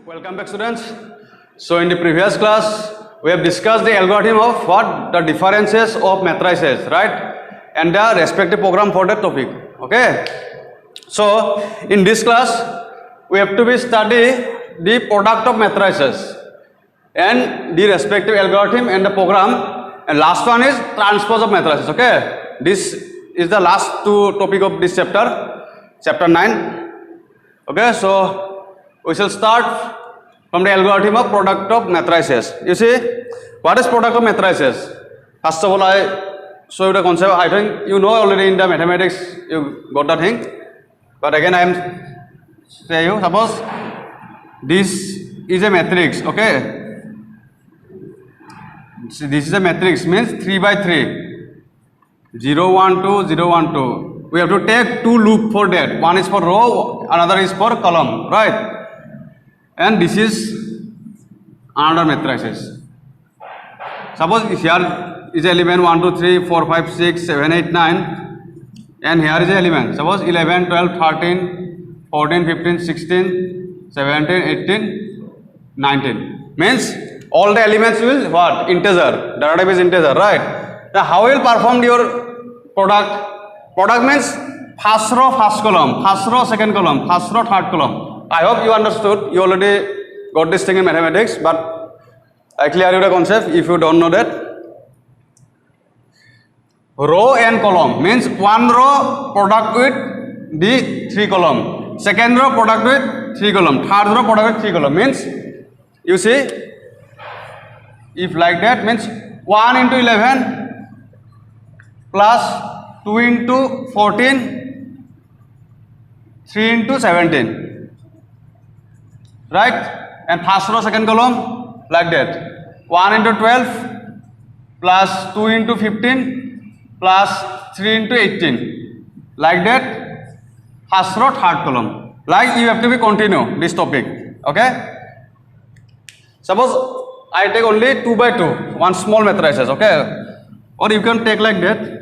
Welcome back, students. So in the previous class we have discussed the algorithm of what the differences of matrices, right, and the respective program for that topic. Okay, so in this class we have to be study the product of matrices and the respective algorithm and the program, and last one is transpose of matrices. Okay, this is the last two topic of this chapter 9. Okay, so we shall start from the algorithm of product of matrices. You see, what is product of matrices? First of all, I show you the concept. I think you know already in the mathematics, you got the thing. But again, I am say you, suppose this is a matrix, okay? So this is a matrix, means 3 by 3. 0, 1, 2, 0, 1, 2. We have to take two loop for that. One is for row, another is for column, right? And this is another matrices. Suppose here is element 1, 2, 3, 4, 5, 6, 7, 8, 9, and here is the element. Suppose 11, 12, 13, 14, 15, 16, 17, 18, 19. Means all the elements will what? Integer. Data type is integer, right? Now how will perform your product? Product means first row, first column, first row, second column, first row, third column. I hope you understood. You already got this thing in mathematics, but I clear you the concept if you don't know that. Row and column means one row product with the 3 column, second row product with 3 column, third row product with 3 column. Means you see, if like that means 1 into 11 plus 2 into 14, 3 into 17, right? And first row, second column, like that. 1 into 12 plus 2 into 15 plus 3 into 18, like that. First row, third column. Like you have to be continue this topic, okay? Suppose I take only 2 by 2, one small matrices, okay? Or you can take like that.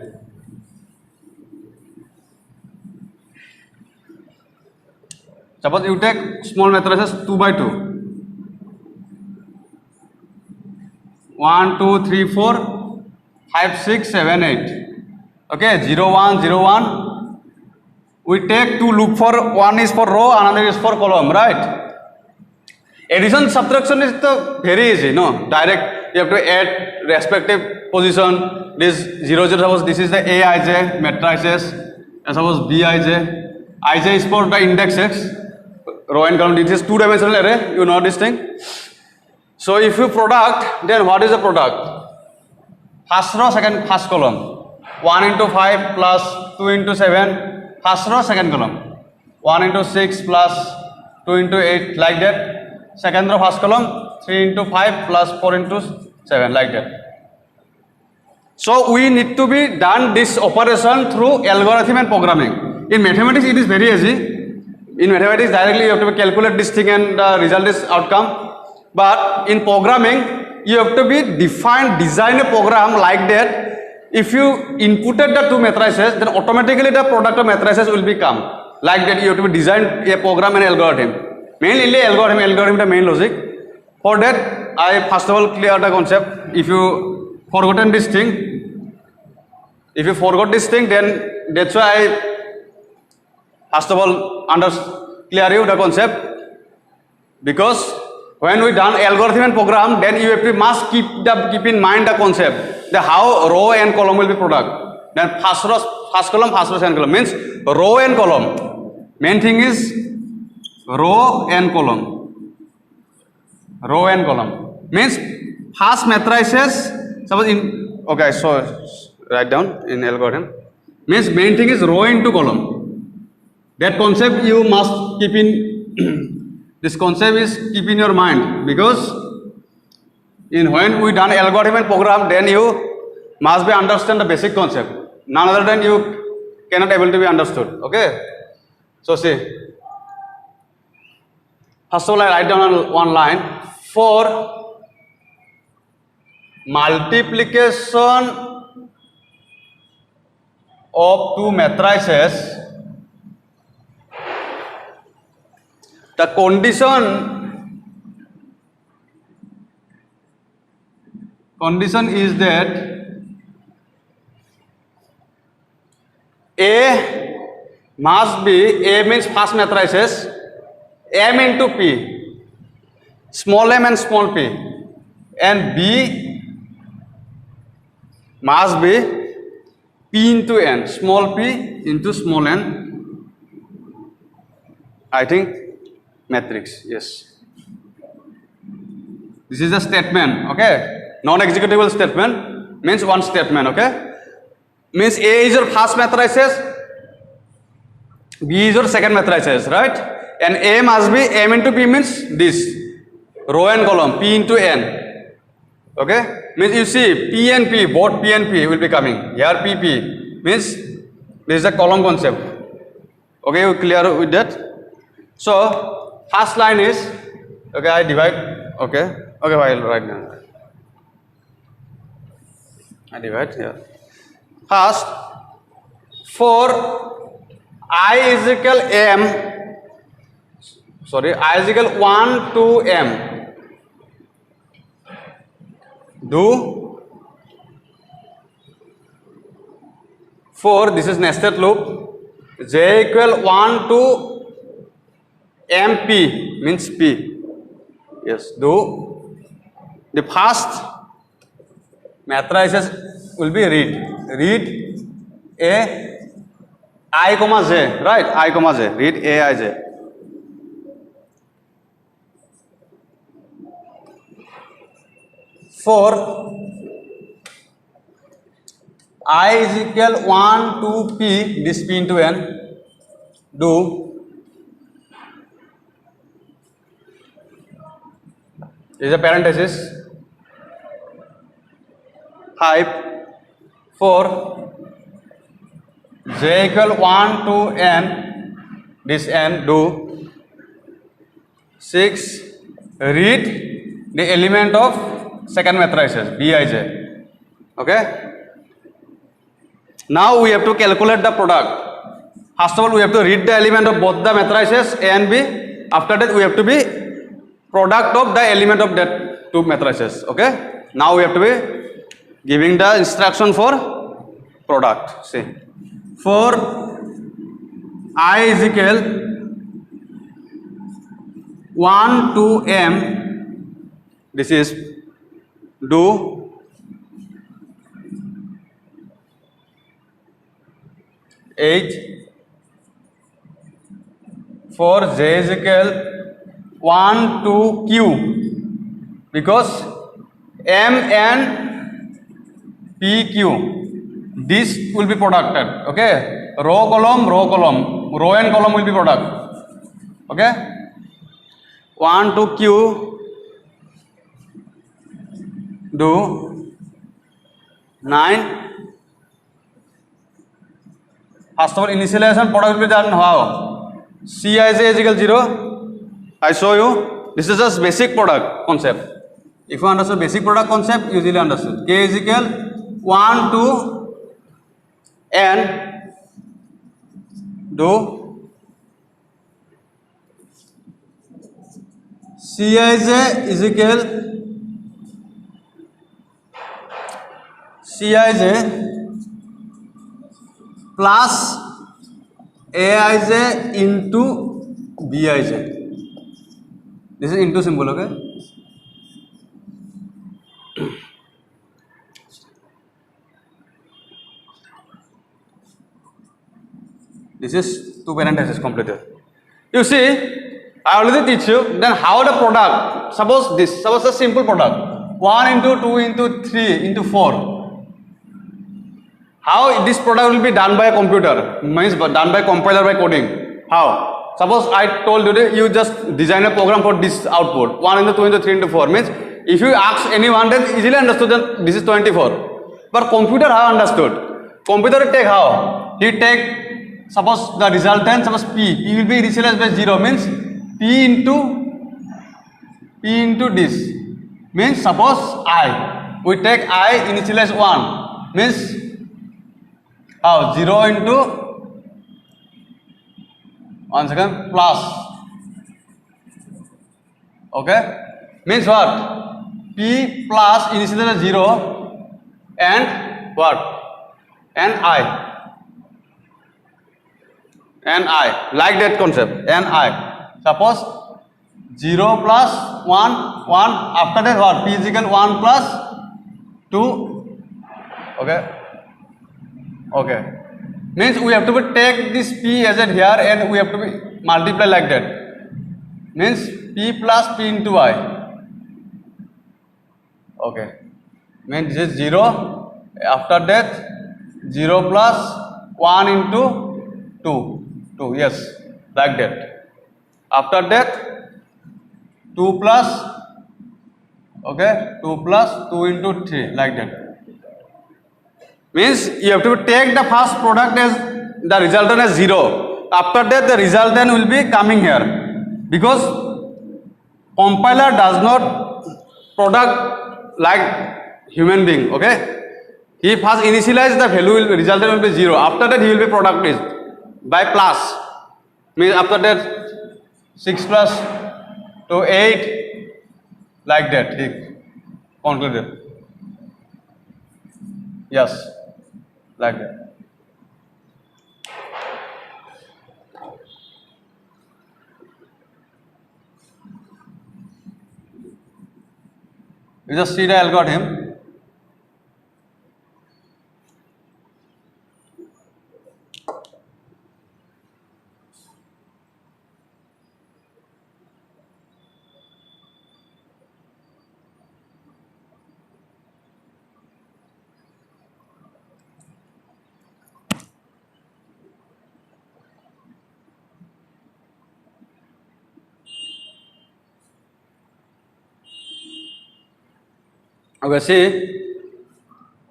Suppose you take small matrices 2 by 2. 1, 2, 3, 4, 5, 6, 7, 8. Okay, 0, 1, 0, 1. We take two loop for one is for row, another is for column, right? Addition subtraction is the very easy, no? Direct, you have to add respective position. This 0, 0, suppose this is the Aij matrices, and suppose Bij. Ij is for the index x. Row and column, this is two-dimensional array, you know this thing. So if you product, then what is the product? First row, first column. 1 into 5 plus 2 into 7, first row, second column. 1 into 6 plus 2 into 8, like that. Second row, first column. 3 into 5 plus 4 into 7, like that. So we need to be done this operation through algorithm and programming. In mathematics, it is very easy. In mathematics, directly you have to calculate this thing and the result is outcome. But in programming, you have to be design a program like that. If you inputted the two matrices, then automatically the product of matrices will become like that. You have to be design a program and algorithm. Mainly algorithm the main logic. For that, I first of all clear the concept. If you forgotten this thing, then that's why I first of all clear you the concept, because when we done algorithm and program, then you must keep in mind the concept, the how row and column will be product. Then first row, first column, second column means row and column. Main thing is row and column. Row and column means first matrices. Suppose in okay, so write down in algorithm means main thing is row into column. That concept you must keep in, this concept is keep in your mind, because when we done algorithm and program, then you must be understand the basic concept. None other than you cannot able to be understood, okay? So see, first of all I write down on one line, for multiplication of two matrices, the condition condition is that A must be, A means first matrices, M into P, small m and small p, and B must be P into N, small p into small n, I think matrix, yes. This is the statement, okay? Non-executable statement means one statement, okay? Means A is your first matrices, B is your second matrices, right? And A must be M into P means this, row and column, P into N, okay? Means you see P and P, both P and P will be coming. Here PP means this is the column concept, okay? You clear with that? So first line is, okay, I divide, okay, I'll write now. I divide here. First, for I is equal M, sorry, I is equal 1 to M, do for, this is nested loop, J equal 1 to MP means P, yes, do the first matrices will be read A I comma J, right? I comma J, read A I J. For I is equal 1 to P, this P into N, do is a parenthesis, type for J equal 1 to N, this N, do 6, read the element of second matrices, Bij, okay? Now we have to calculate the product. First of all, we have to read the element of both the matrices A and B. After that, we have to be product of the element of that two matrices, okay? Now we have to be giving the instruction for product. See, for I is equal 1 to M, this is do H, for J is equal 1 to Q, because M and PQ, this will be producted, okay? Row column, row and column will be product, okay? 1 to Q, do 9. First of all, initialization product will be done how? Cij is equal 0. I show you. This is just basic product concept. If you understand basic product concept, easily understood. K is equal 1 to N, do Cij is equal Cij plus Aij into Bij. This is into symbol, okay? This is two parentheses completed. You see, I already teach you then how the product, suppose a simple product, 1 into 2 into 3 into 4. How this product will be done by a computer, means done by compiler by coding. How? Suppose I told you that you just design a program for this output, 1 into 2 into 3 into 4, means if you ask anyone, then easily understood that this is 24. But computer how understood? Computer take how? He take, suppose the resultant, suppose P will be initialized by 0, means P into this, means suppose I, we take I initialize 1, means how? 0 into 1 second plus, okay, means what? P P plus initialize 0 and what? And I, like that concept, and I. Suppose 0 plus 1, after that what? P is equal 1 plus 2, okay. Means we have to take this P as it here and we have to be multiply like that. Means P plus P into I. Okay. Means this is 0. After that 0 plus 1 into 2. Yes. Like that. After that 2 plus 2 plus 2 into 3. Like that. Means you have to take the first product as the resultant as 0. After that the resultant will be coming here. Because compiler does not product like human being, okay? He first initialize the value, resultant will be 0. After that he will be product is by plus. Means after that 6 plus to 8, like that he concluded. Yes, like that. You just see the algorithm. Okay, see,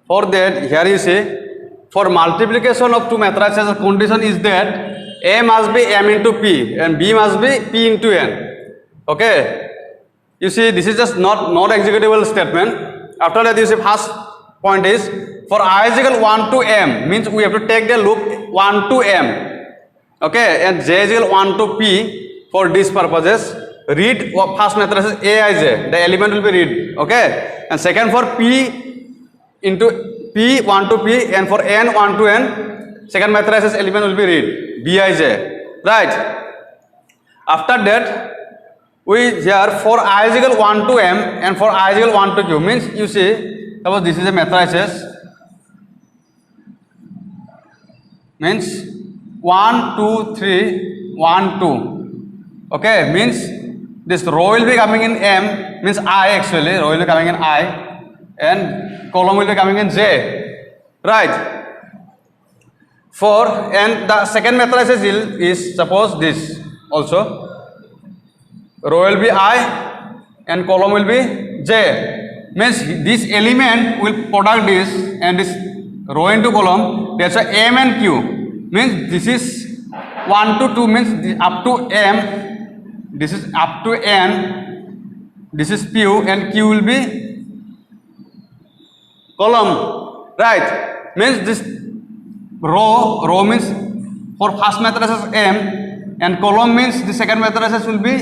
for that, here you see, for multiplication of two matrices, the condition is that A must be M into P and B must be P into N. Okay, you see, this is just not executable statement. After that, you see, first point is, for I is equal 1 to M, means we have to take the loop 1 to M. Okay, and J is equal 1 to P for these purposes. Read first matrices Aij, the element will be read, okay, and second for P into P 1 to P and for N 1 to N, second matrices element will be read Bij, right? After that we here for I is equal 1 to M and for I is equal 1 to Q, means you see, suppose this is a matrices, means 1 2 3 1 2, okay, means this row will be coming in M, means I actually, row will be coming in I and column will be coming in J, right? For and the second matrices is suppose this also, row will be I and column will be J, means this element will product this and this row into column, that's why M and Q, means this is 1 to 2 means up to M, this is up to N, this is P and Q will be column, right? Means this row means for first matrices M and column means the second matrices will be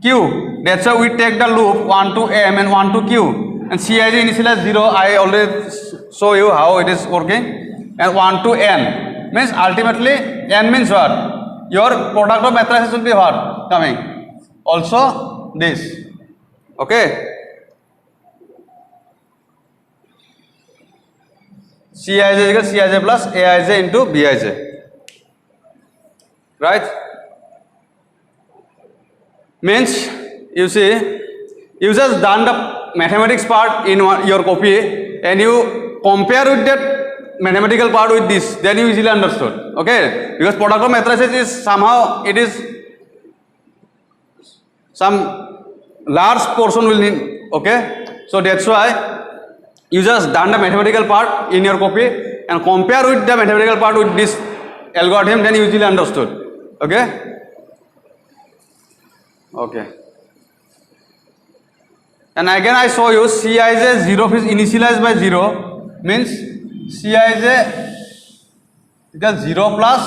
Q. That's why we take the loop 1 to M and 1 to Q and Cij initialize 0. I already show you how it is working, and 1 to N means ultimately N means what? Your product of matrices will be what? Coming. Also this. Okay. Cij is equal to Cij plus Aij into Bij. Right? Means you see, you just done the mathematics part in your copy and you compare with that mathematical part with this, then you easily understood, okay? Because product of matrices is somehow it is some large portion will need, okay? So that's why you just done the mathematical part in your copy and compare with the mathematical part with this algorithm, then you easily understood, okay? Okay. And again I show you Cij 0 is initialized by 0, means Cij equals 0 plus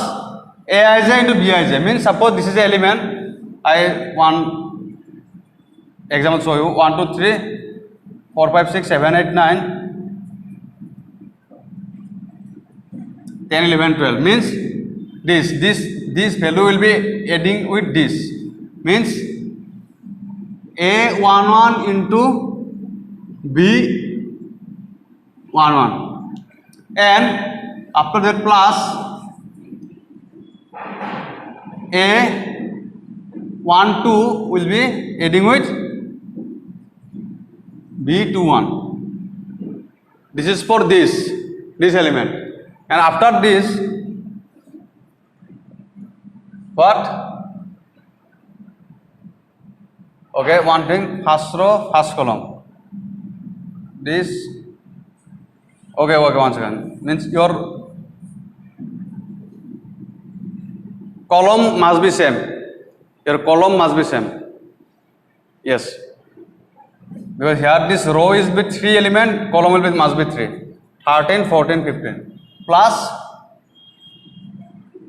Aij into Bij, means suppose this is the element, I one example show you 1 2 3 4, 5, 6, 7, 8, 9, 10, 11, 12. Means this value will be adding with this. Means A11 into B11, and after that plus A12 will be adding with B21. This is for this element, and after this what? Okay, one thing, first row, first column. This. Okay, one second. Means your column must be same. Your column must be same. Yes. Because here this row is with 3 element, column will be must be 3. 13, 14, 15. Plus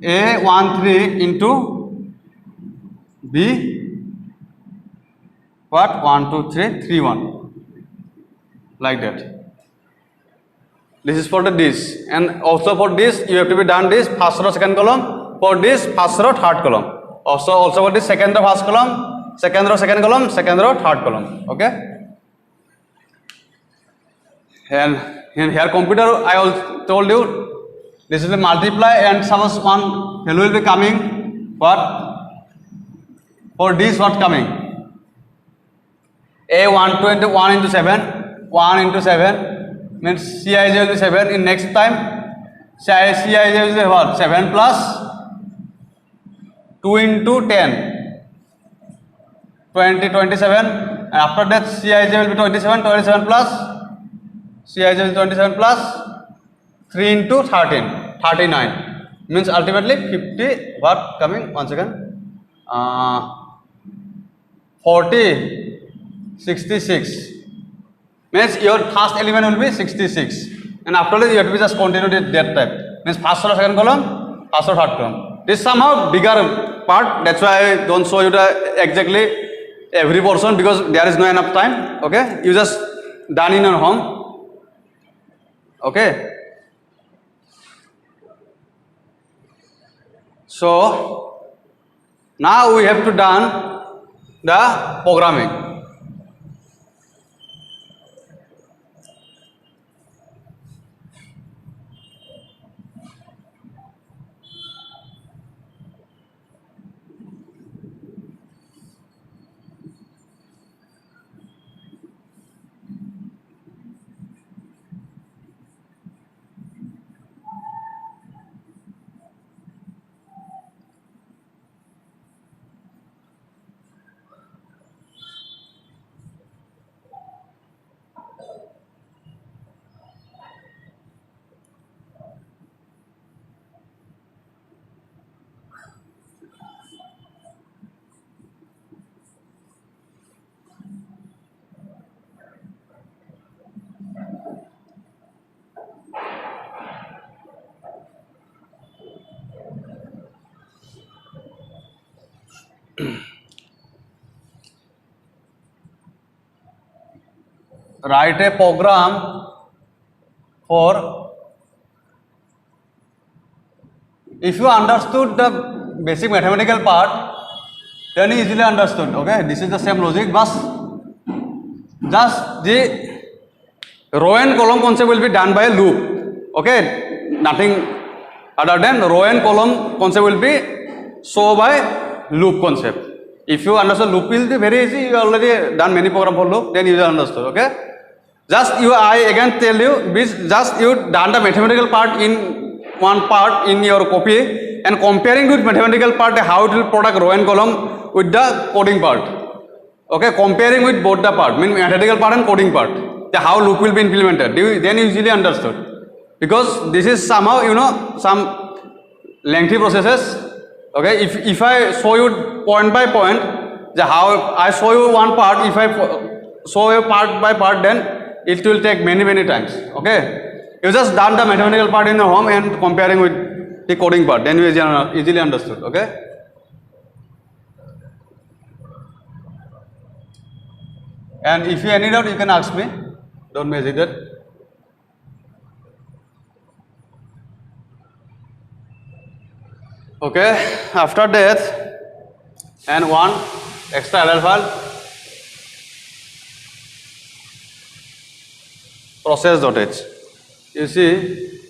A13 into B. What? 1, 2, 3, 3, 1. Like that. This is for the this, and also for this you have to be done this first row second column, for this first row third column, also for this second row first column, second row second column, second row third column. Okay, and in here computer I also told you this is the multiply, and suppose one value will be coming, what? For this what coming? A12 into 1 into 7, 1 into 7 means Cij will be 7. In next time Cij will be what? 7 plus 2 into 10, 20, 27, and after that Cij will be 27, 27 plus Cij will be 27 plus 3 into 13, 39, means ultimately 50, what coming? Once again 40, 66. Means your first element will be 66, and after that you have to be just continue that type. Means first row second column, first row third column. This somehow bigger part, that's why I don't show you the exactly every portion, because there is no enough time. Okay, you just done in your home. Okay, so now we have to done the programming. Write a program for, if you understood the basic mathematical part, then easily understood. Okay, this is the same logic, but just the row and column concept will be done by a loop. Okay, nothing other than row and column concept will be shown by loop concept. If you understand loop will be very easy, you already done many program for loop, then you will understood. Okay, just you, I again tell you, just you done the mathematical part in one part in your copy, and comparing with mathematical part how it will product row and column with the coding part. Okay, comparing with both the part, mean mathematical part and coding part, the how loop will be implemented, then you easily understood, because this is somehow, you know, some lengthy processes. Okay, if I show you point by point the how I show you one part, if I show you part by part, then it will take many times. Okay, you just done the mathematical part in your home and comparing with the coding part, then you easily understood. Okay, and if you any doubt you can ask me. Don't mess with it. Okay, after that, and one extra header file, process.h. You see,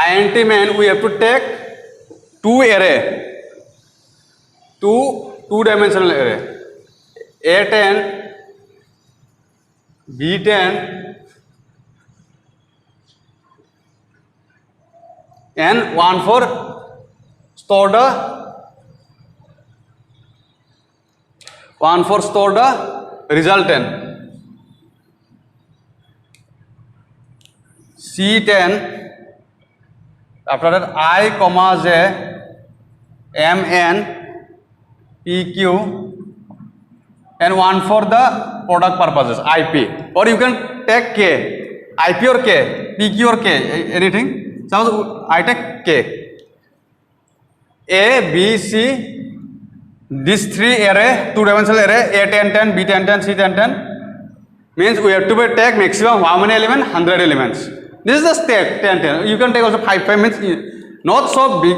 int main we have to take two dimensional array, A10, B10, and one for store the resultant. C10, after that I, j, mn, pq, and one for the product purposes, ip, or you can take k, ip or k, pq or k, anything. Suppose I take k, a, b, c, these three array, two dimensional array, A10, 10, B10, 10, C10, 10, means we have to take maximum how many elements? 100 elements. This is the step 10, 10. You can take also 5, 5 means not so big,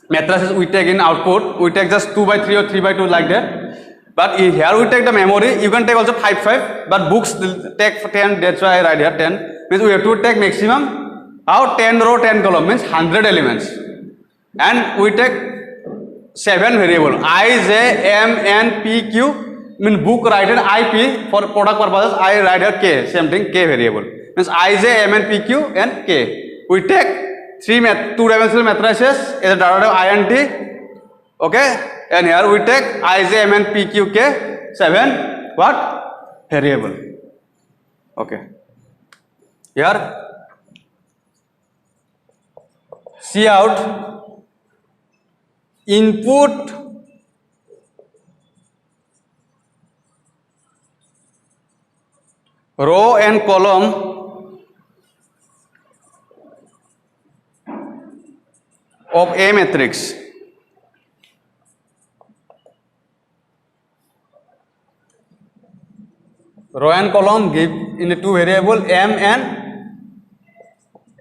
matrices we take in output. We take just 2 by 3 or 3 by 2 like that. But here we take the memory. You can take also 5, 5. But books take 10. That's why I write here 10. Means we have to take maximum how 10 row 10 column means 100 elements. And we take 7 variable I, J, M, N, P, Q. Mean book write it IP for product purposes. I write here K, same thing, K variable. Means I, J, M, N, P, Q, and K. We take two dimensional matrices as a derivative int. Okay, and here we take I, J, M, N, P, Q, K, 7 what? Variable. Okay. Here see out input row and column of A matrix. Row and column give in the two variable M and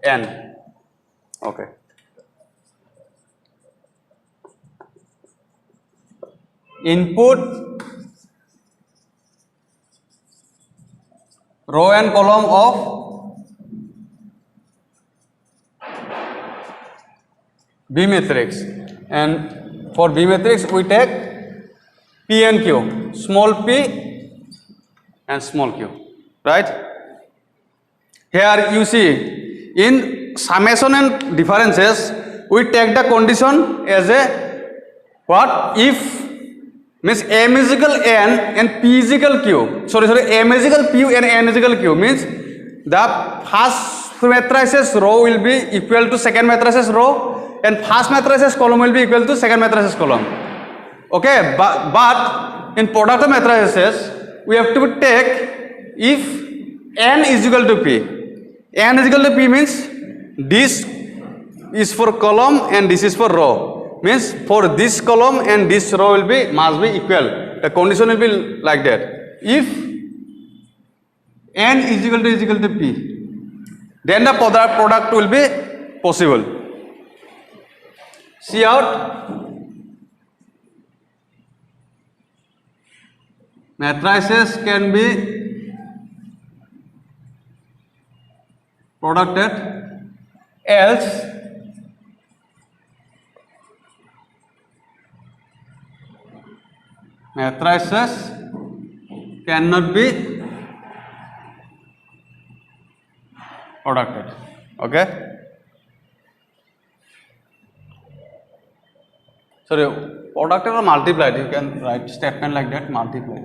N. Okay. Input row and column of B matrix, and for B matrix we take P and Q, small p and small q, right? Here you see in summation and differences we take the condition as a what? If means M is equal N and P is equal Q. M is equal P and N is equal Q means the first matrices row will be equal to second matrices row and first matrices column will be equal to second matrices column. Okay, but in product of matrices we have to take if N is equal to P. N is equal to P means this is for column and this is for row. Means for this column and this row will be must be equal. The condition will be like that. If N is equal to P, then the product will be possible. See out matrices can be producted else matrices cannot be producted. Okay. Sorry, producted or multiplied. You can write statement like that, multiply.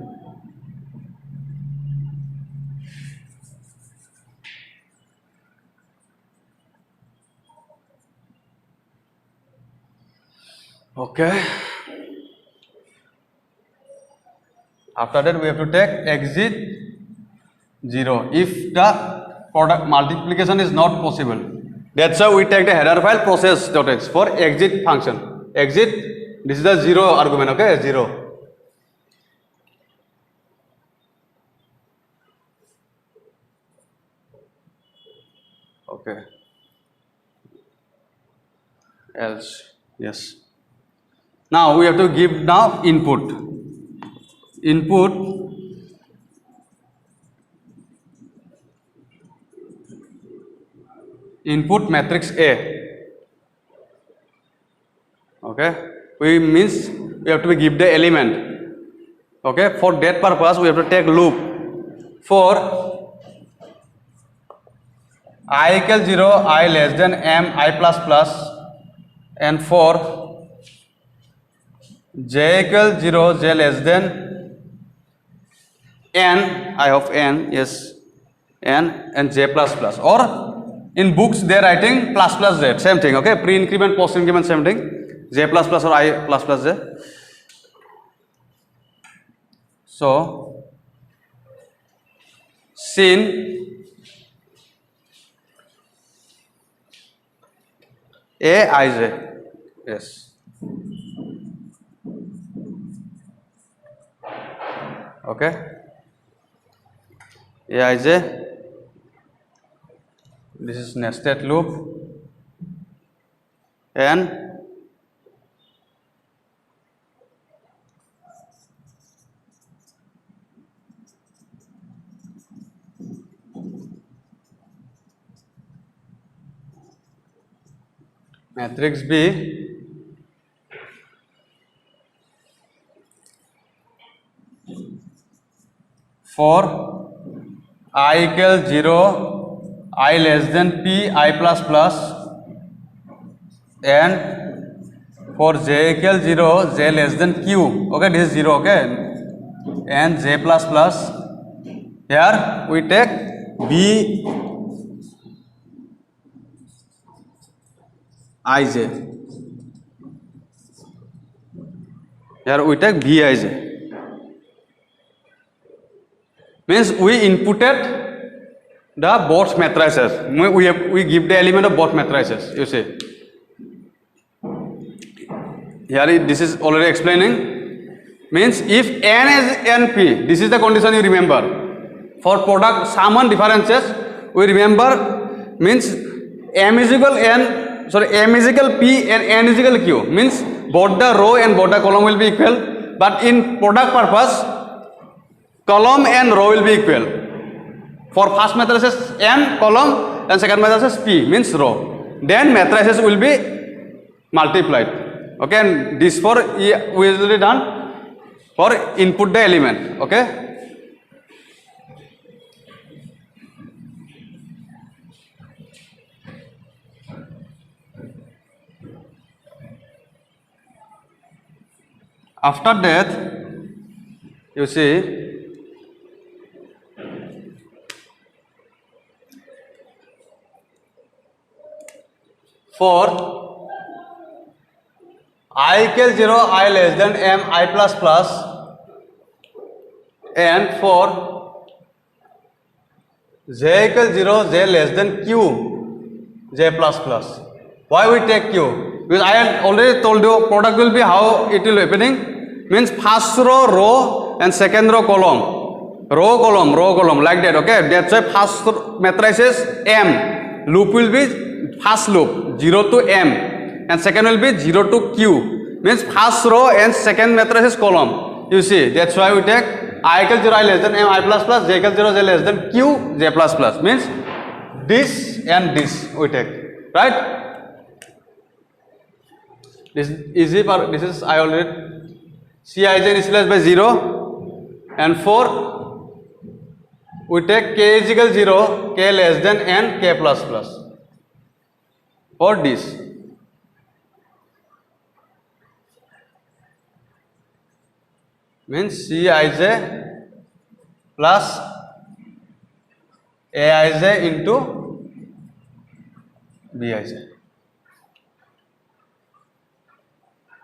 Okay. After that we have to take exit 0 if the product multiplication is not possible. That's why we take the header file process.x for exit function. Exit, this is the 0 argument, okay, 0. Okay. Else, yes. Now we have to give now input. Input matrix A. Okay, we have to give the element. Okay, for that purpose we have to take loop for I equal 0, I less than m, I plus plus, and for j equal 0, j less than n, I of n, yes, n, and j plus plus, or in books they are writing plus plus z, same thing. Okay, pre increment, post increment, same thing, j plus plus or I plus plus j. So sin A I j, yes. Okay, A I j, this is nested loop, and matrix B for I equal 0, I less than P, I plus plus, and for j equal 0, j less than Q. Okay, this is 0. Okay, and j plus plus. Here we take B I j. Here we take B I j. Means we inputted the both matrices. We give the element of both matrices. You see. Here this is already explaining. Means if n is np, this is the condition you remember. For product sum and differences, we remember means m is equal p and n is equal q. Means both the row and both the column will be equal. But in product purpose, column and row will be equal. For first matrices n column and second matrices p means row. Then matrices will be multiplied. Okay, and this for we already done for input the element. Okay. After that, you see for I equal 0, I less than m, I plus plus, and for j equal 0, j less than q, j plus plus. Why we take q? Because I had already told you product will be how it will be happening. Means first row and second row column, row column like that. Okay, that's why first matrices m, loop will be first loop 0 to m, and second will be 0 to q. Means first row and second matrices column. You see, that's why we take I equal 0, I less than m, I plus plus, j equal 0, j less than q, j plus plus. Means this and this we take, right? This is easy. This is I already Cij initialized by 0, and for we take k is equal 0, k less than n, k plus plus for this. Means Cij plus Aij into Bij.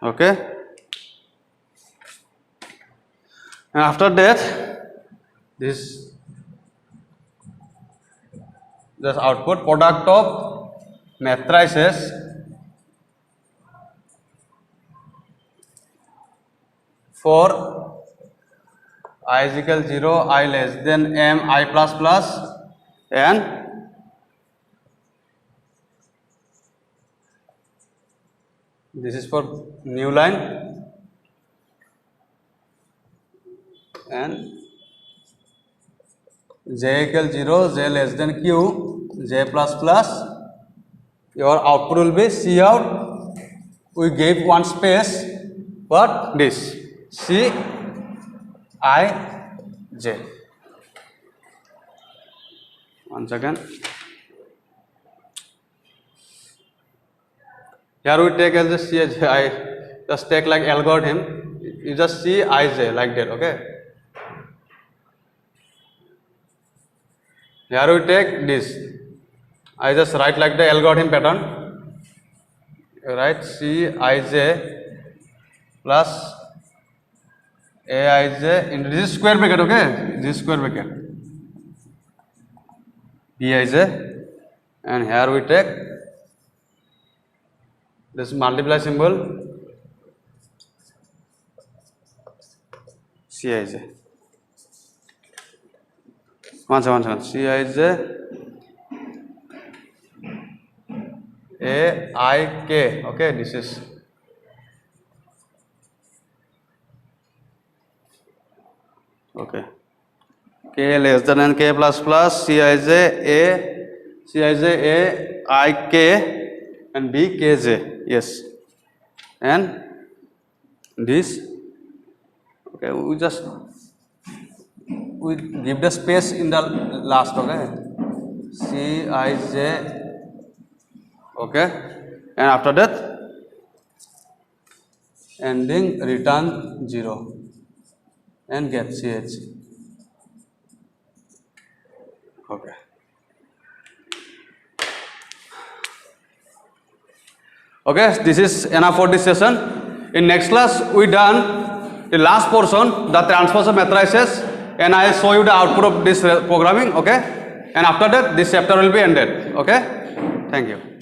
Okay. And after that, this output product of matrices for I is equal 0, I less than m, I plus plus, and This is for new line, and j equal 0, j less than q, j plus plus. Your output will be C out. We gave one space. What this? C I j. One second. Here we take as the C I j. I just take like algorithm. You just C I j like that. Okay. Here we take this. I just write like the algorithm pattern. You write C I j plus A I j into this square bracket. Okay. This square bracket. B I j, and here we take this multiply symbol C I j. One second. C I j A I k. Okay, this is okay. K less than and k plus plus. C I j A I k and B k j. Yes, and this. Okay, we give the space in the last. Okay, C I j. Okay, and after that ending return 0 and get CH. Okay. Okay, this is enough for this session. In next class we done the last portion, the transpose of matrices, and I show you the output of this programming. Okay, and after that this chapter will be ended. Okay, thank you.